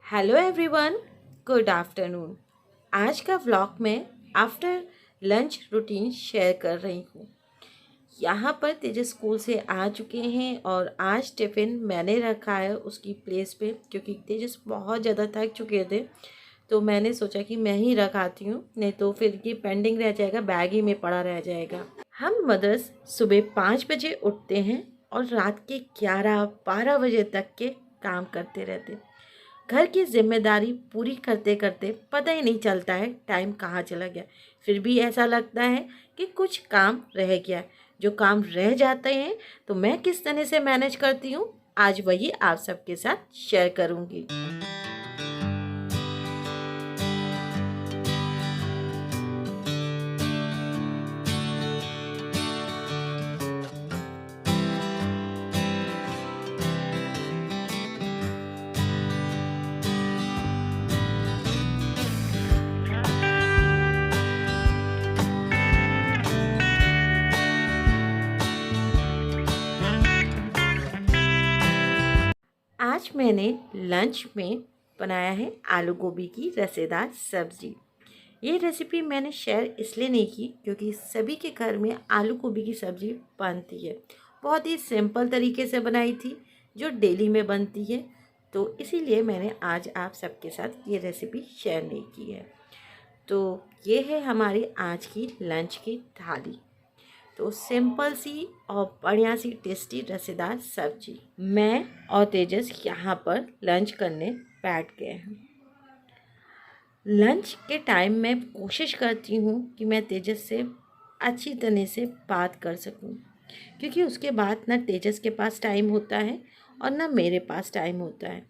Hello everyone, good afternoon. आज का vlog मैं आफ्टर लंच रूटीन शेयर कर रही हूँ। यहाँ पर तेजस स्कूल से आ चुके हैं और आज टिफ़िन मैंने रखा है उसकी प्लेस पे, क्योंकि तेजस बहुत ज़्यादा थक चुके थे। तो मैंने सोचा कि मैं ही रखाती हूँ, नहीं तो फिर ये पेंडिंग रह जाएगा, बैग ही में पड़ा रह जाएगा। हम मदर्स सुबह 5 बजे उठते हैं और रात के 11-12 बजे तक के काम करते रहते हैं। घर की जिम्मेदारी पूरी करते करते पता ही नहीं चलता है टाइम कहाँ चला गया। फिर भी ऐसा लगता है कि कुछ काम रह गया है। जो काम रह जाते हैं तो मैं किस तरह से मैनेज करती हूँ, आज वही आप सबके साथ शेयर करूँगी। आज मैंने लंच में बनाया है आलू गोभी की रसेदार सब्ज़ी। ये रेसिपी मैंने शेयर इसलिए नहीं की क्योंकि सभी के घर में आलू गोभी की सब्ज़ी बनती है। बहुत ही सिंपल तरीके से बनाई थी जो डेली में बनती है, तो इसीलिए मैंने आज आप सबके साथ ये रेसिपी शेयर नहीं की है। तो ये है हमारी आज की लंच की थाली। तो सिंपल सी और बढ़िया सी टेस्टी रसेदार सब्जी। मैं और तेजस यहाँ पर लंच करने बैठ गए हैं। लंच के टाइम मैं कोशिश करती हूँ कि मैं तेजस से अच्छी तरह से बात कर सकूँ, क्योंकि उसके बाद ना तेजस के पास टाइम होता है और ना मेरे पास टाइम होता है।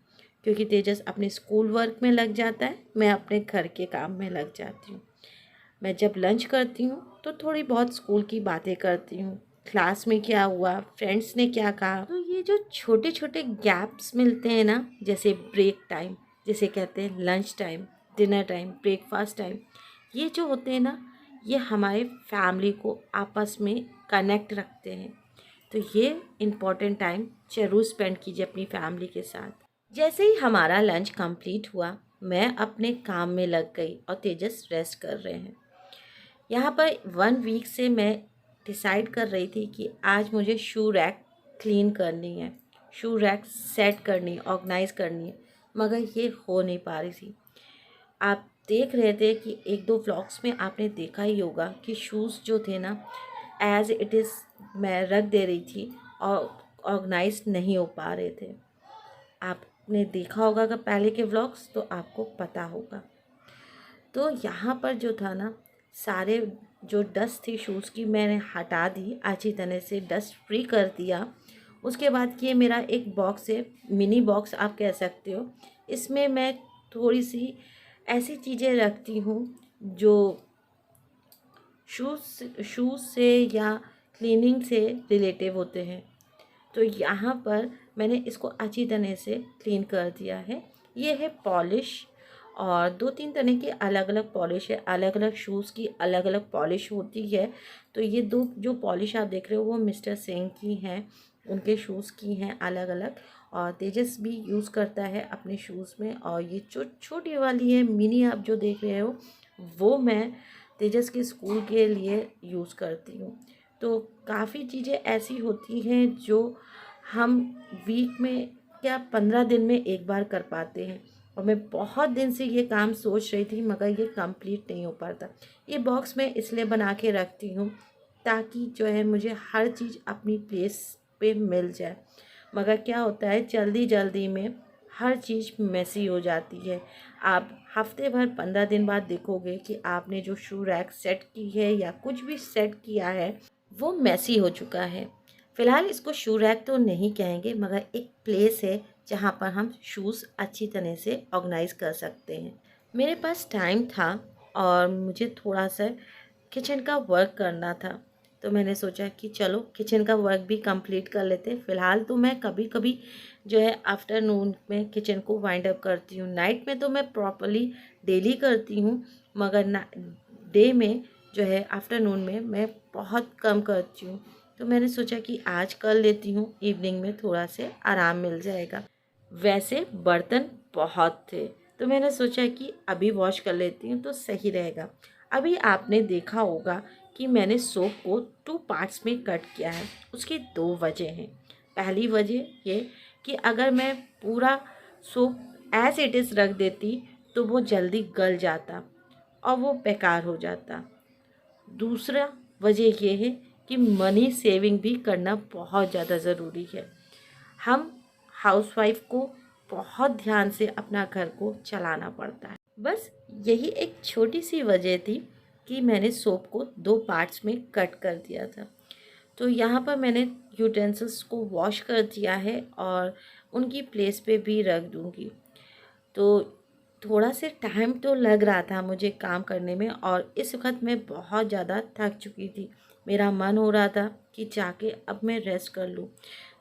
क्योंकि तेजस अपने स्कूल वर्क में लग जाता है, मैं अपने घर के काम में लग जाती हूँ। मैं जब लंच करती हूँ तो थोड़ी बहुत स्कूल की बातें करती हूँ, क्लास में क्या हुआ, फ्रेंड्स ने क्या कहा। तो ये जो छोटे छोटे गैप्स मिलते हैं ना, जैसे ब्रेक टाइम, जैसे कहते हैं lunch time, dinner time, breakfast time, ये जो होते हैं ना, ये हमारे फैमिली को आपस में कनेक्ट रखते हैं। तो ये इम्पॉर्टेंट टाइम ज़रूर स्पेंड कीजिए अपनी फैमिली के साथ। जैसे ही हमारा लंच कंप्लीट हुआ, मैं अपने काम में लग गई और तेजस रेस्ट कर रहे हैं। यहाँ पर 1 वीक से मैं डिसाइड कर रही थी कि आज मुझे शू रैक क्लीन करनी है, शू रैक सेट करनी, ऑर्गेनाइज करनी है, मगर ये हो नहीं पा रही थी। आप देख रहे थे कि एक दो व्लॉग्स में आपने देखा ही होगा कि शूज़ जो थे ना, एज इट इज़ मैं रख दे रही थी और ऑर्गेनाइज नहीं हो पा रहे थे। आपने देखा होगा अगर पहले के व्लॉग्स, तो आपको पता होगा। तो यहाँ पर जो था ना, सारे जो डस्ट थी शूज़ की मैंने हटा दी, अच्छी तरह से डस्ट फ्री कर दिया। उसके बाद ये मेरा एक बॉक्स है, मिनी बॉक्स आप कह सकते हो। इसमें मैं थोड़ी सी ऐसी चीज़ें रखती हूँ जो शूज़ से या क्लीनिंग से रिलेटिव होते हैं। तो यहाँ पर मैंने इसको अच्छी तरह से क्लीन कर दिया है। ये है पॉलिश, और 2-3 तरह की अलग अलग पॉलिश है, अलग अलग शूज़ की अलग अलग पॉलिश होती है। तो ये दो जो पॉलिश आप देख रहे हो वो मिस्टर सिंह की हैं, उनके शूज़ की हैं अलग अलग। और तेजस भी यूज़ करता है अपने शूज़ में। और ये जो छोटी वाली है मिनी आप जो देख रहे हो, वो मैं तेजस के स्कूल के लिए यूज़ करती हूँ। तो काफ़ी चीज़ें ऐसी होती हैं जो हम वीक में क्या 15 दिन में एक बार कर पाते हैं, और मैं बहुत दिन से ये काम सोच रही थी मगर ये कंप्लीट नहीं हो पाता। ये बॉक्स मैं इसलिए बना के रखती हूँ ताकि जो है मुझे हर चीज़ अपनी प्लेस पे मिल जाए। मगर क्या होता है, जल्दी जल्दी में हर चीज़ मेसी हो जाती है। आप हफ्ते भर 15 दिन बाद देखोगे कि आपने जो शू रैक सेट की है या कुछ भी सेट किया है वो मेसी हो चुका है। फ़िलहाल इसको शू रैक तो नहीं कहेंगे, मगर एक प्लेस है जहाँ पर हम शूज़ अच्छी तरह से ऑर्गेनाइज़ कर सकते हैं। मेरे पास टाइम था और मुझे थोड़ा सा किचन का वर्क करना था, तो मैंने सोचा कि चलो किचन का वर्क भी कंप्लीट कर लेते हैं। फ़िलहाल तो मैं कभी कभी जो है आफ्टरनून में किचन को वाइंड अप करती हूँ, नाइट में तो मैं प्रॉपरली डेली करती हूँ, मगर ना डे में जो है आफ्टरनून में मैं बहुत कम करती हूँ। तो मैंने सोचा कि आज कर लेती हूँ, इवनिंग में थोड़ा से आराम मिल जाएगा। वैसे बर्तन बहुत थे, तो मैंने सोचा कि अभी वॉश कर लेती हूँ तो सही रहेगा। अभी आपने देखा होगा कि मैंने सोप को 2 पार्ट्स में कट किया है। उसकी 2 वजह हैं। पहली वजह ये कि अगर मैं पूरा सोप एज इट इज़ रख देती तो वो जल्दी गल जाता और वो बेकार हो जाता। दूसरा वजह ये है कि मनी सेविंग भी करना बहुत ज़्यादा ज़रूरी है। हम हाउसवाइफ को बहुत ध्यान से अपना घर को चलाना पड़ता है। बस यही एक छोटी सी वजह थी कि मैंने सोप को 2 पार्ट्स में कट कर दिया था। तो यहाँ पर मैंने यूटेंसिल्स को वॉश कर दिया है और उनकी प्लेस पे भी रख दूँगी। तो थोड़ा से टाइम तो लग रहा था मुझे काम करने में और इस वक्त मैं बहुत ज़्यादा थक चुकी थी। मेरा मन हो रहा था कि जाके अब मैं रेस्ट कर लूँ,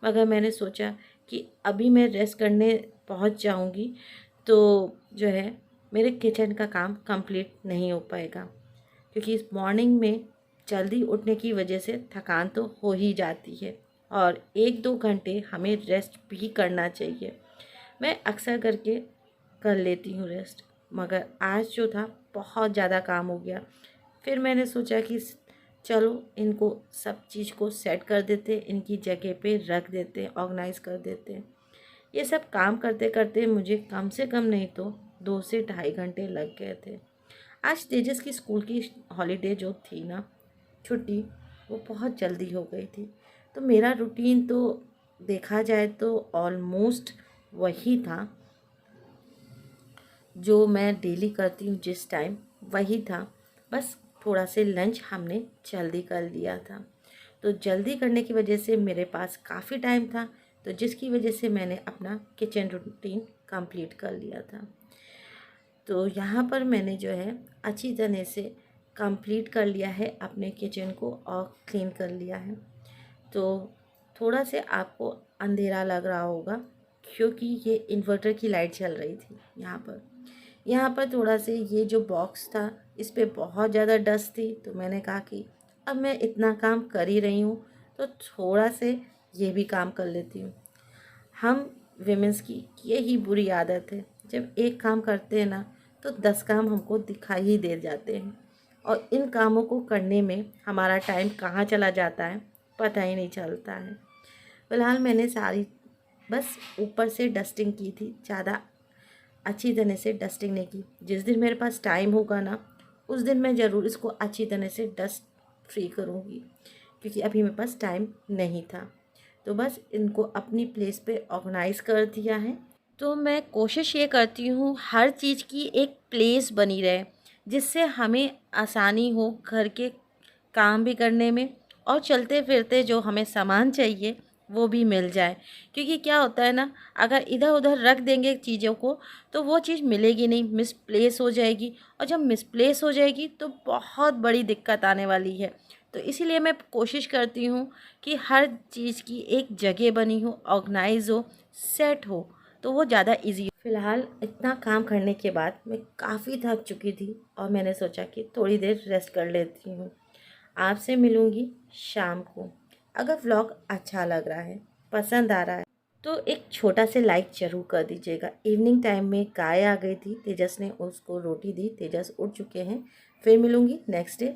मगर मैंने सोचा कि अभी मैं रेस्ट करने पहुँच जाऊँगी तो जो है मेरे किचन का काम कंप्लीट नहीं हो पाएगा, क्योंकि इस मॉर्निंग में जल्दी उठने की वजह से थकान तो हो ही जाती है और 1-2 घंटे हमें रेस्ट भी करना चाहिए। मैं अक्सर करके कर लेती हूँ रेस्ट, मगर आज जो था बहुत ज़्यादा काम हो गया। फिर मैंने सोचा कि चलो इनको सब चीज़ को सेट कर देते, इनकी जगह पे रख देते, ऑर्गेनाइज़ कर देते। ये सब काम करते करते मुझे कम से कम नहीं तो 2 से ढाई घंटे लग गए थे। आज तेजस की स्कूल की हॉलीडे जो थी ना, छुट्टी, वो बहुत जल्दी हो गई थी। तो मेरा रूटीन तो देखा जाए तो ऑलमोस्ट वही था जो मैं डेली करती हूँ, जिस टाइम वही था। बस थोड़ा से लंच हमने जल्दी कर लिया था, तो जल्दी करने की वजह से मेरे पास काफ़ी टाइम था, तो जिसकी वजह से मैंने अपना किचन रूटीन कंप्लीट कर लिया था। तो यहाँ पर मैंने जो है अच्छी तरह से कंप्लीट कर लिया है अपने किचन को और क्लीन कर लिया है। तो थोड़ा से आपको अंधेरा लग रहा होगा क्योंकि ये इन्वर्टर की लाइट चल रही थी। यहाँ पर थोड़ा से ये जो बॉक्स था इस पे बहुत ज़्यादा डस्ट थी, तो मैंने कहा कि अब मैं इतना काम कर ही रही हूँ तो थोड़ा से ये भी काम कर लेती हूँ। हम विमेंस की ये ही बुरी आदत है, जब एक काम करते हैं ना तो 10 काम हमको दिखाई ही दे जाते हैं और इन कामों को करने में हमारा टाइम कहाँ चला जाता है पता ही नहीं चलता है। फ़िलहाल मैंने सारी बस ऊपर से डस्टिंग की थी, ज़्यादा अच्छी तरह से डस्टिंग नहीं की। जिस दिन मेरे पास टाइम होगा ना उस दिन मैं ज़रूर इसको अच्छी तरह से डस्ट फ्री करूँगी, क्योंकि अभी मेरे पास टाइम नहीं था। तो बस इनको अपनी प्लेस पे ऑर्गेनाइज़ कर दिया है। तो मैं कोशिश ये करती हूँ हर चीज़ की एक प्लेस बनी रहे, जिससे हमें आसानी हो घर के काम भी करने में और चलते फिरते जो हमें सामान चाहिए वो भी मिल जाए। क्योंकि क्या होता है ना, अगर इधर उधर रख देंगे चीज़ों को तो वो चीज़ मिलेगी नहीं, मिसप्लेस हो जाएगी और जब मिसप्लेस हो जाएगी तो बहुत बड़ी दिक्कत आने वाली है। तो इसीलिए मैं कोशिश करती हूँ कि हर चीज़ की एक जगह बनी हो, ऑर्गेनाइज़ हो, सेट हो, तो वो ज़्यादा ईज़ी हो। फ़िलहाल इतना काम करने के बाद मैं काफ़ी थक चुकी थी और मैंने सोचा कि थोड़ी देर रेस्ट कर लेती हूँ। आपसे मिलूँगी शाम को। अगर व्लॉग अच्छा लग रहा है, पसंद आ रहा है, तो एक छोटा से लाइक ज़रूर कर दीजिएगा। इवनिंग टाइम में गाय आ गई थी, तेजस ने उसको रोटी दी, तेजस उठ चुके हैं। फिर मिलूँगी नेक्स्ट डे।